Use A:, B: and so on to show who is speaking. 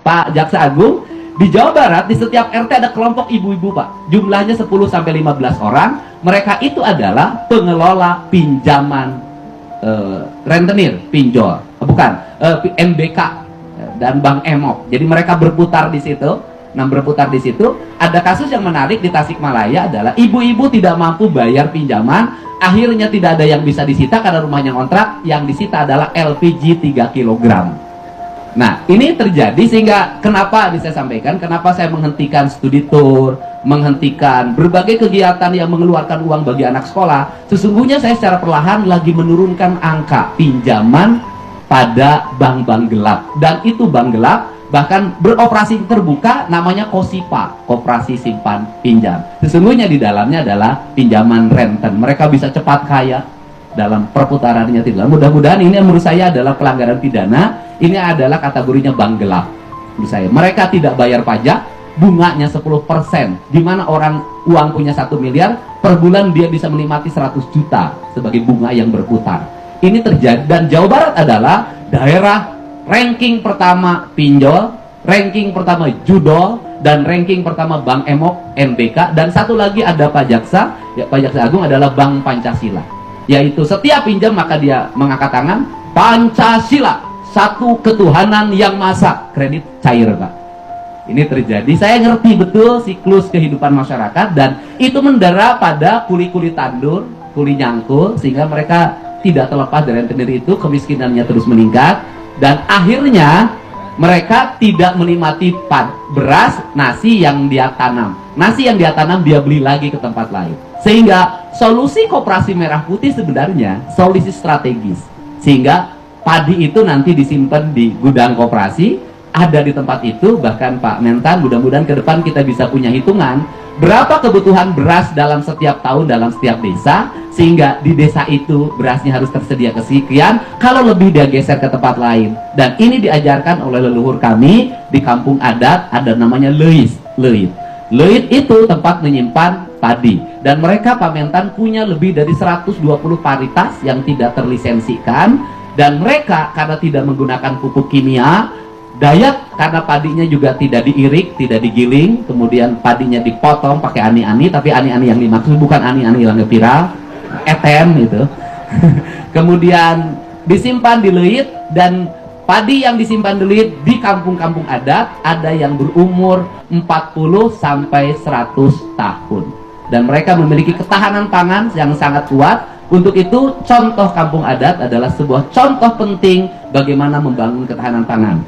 A: Pak Jaksa Agung, di Jawa Barat di setiap RT ada kelompok ibu-ibu Pak, jumlahnya 10-15 orang. Mereka itu adalah pengelola pinjaman rentenir, pinjol, MBK dan Bank Emok. Jadi mereka berputar di situ. Nah, berputar di situ, ada kasus yang menarik di Tasikmalaya adalah ibu-ibu tidak mampu bayar pinjaman, akhirnya tidak ada yang bisa disita karena rumahnya kontrak, yang disita adalah LPG 3 kg. Nah, ini terjadi sehingga kenapa saya sampaikan, kenapa saya menghentikan studi tour, menghentikan berbagai kegiatan yang mengeluarkan uang bagi anak sekolah. Sesungguhnya saya secara perlahan lagi menurunkan angka pinjaman pada bank-bank gelap. Dan itu bank gelap bahkan beroperasi terbuka, namanya KOSIPA, Koperasi Simpan Pinjam. Sesungguhnya di dalamnya adalah pinjaman renten. Mereka bisa cepat kaya dalam perputarannya tidak. Mudah-mudahan ini menurut saya adalah pelanggaran pidana. Ini adalah kategorinya bank gelap menurut saya. Mereka tidak bayar pajak, bunganya 10%, di mana orang uang punya 1 miliar, per bulan dia bisa menikmati 100 juta sebagai bunga yang berputar. Ini terjadi, dan Jawa Barat adalah daerah ranking pertama pinjol, ranking pertama judol, dan ranking pertama Bank Emok, MBK, dan satu lagi ada Pak Jaksa, ya, Pak Jaksa Agung adalah Bank Pancasila, yaitu setiap pinjam maka dia mengangkat tangan Pancasila, satu ketuhanan yang maha, kredit cair Pak. Ini terjadi, saya ngerti betul siklus kehidupan masyarakat, dan itu mendera pada kuli-kuli tandur, kuli nyangkul, sehingga mereka tidak terlepas dari rentenir itu, kemiskinannya terus meningkat. Dan akhirnya mereka tidak menikmati beras, nasi yang dia tanam. Nasi yang dia tanam dia beli lagi ke tempat lain. Sehingga solusi koperasi merah putih sebenarnya solusi strategis. Sehingga padi itu nanti disimpan di gudang koperasi, ada di tempat itu. Bahkan Pak Mentan, mudah-mudahan ke depan kita bisa punya hitungan berapa kebutuhan beras dalam setiap tahun dalam setiap desa, sehingga di desa itu berasnya harus tersedia kesekian, kalau lebih dia geser ke tempat lain. Dan ini diajarkan oleh leluhur kami di kampung adat, ada namanya leit. Leit itu tempat menyimpan padi, dan mereka Pak Mentan punya lebih dari 120 paritas yang tidak terlisensikan, dan mereka karena tidak menggunakan pupuk kimia, Dayak karena padinya juga tidak diirik, tidak digiling, kemudian padinya dipotong pakai ani-ani, tapi ani-ani yang dimaksud bukan ani-ani yang viral, ETM itu. Kemudian disimpan di leit, dan padi yang disimpan di leit di kampung-kampung adat ada yang berumur 40 sampai 100 tahun. Dan mereka memiliki ketahanan pangan yang sangat kuat. Untuk itu contoh kampung adat adalah sebuah contoh penting bagaimana membangun ketahanan pangan.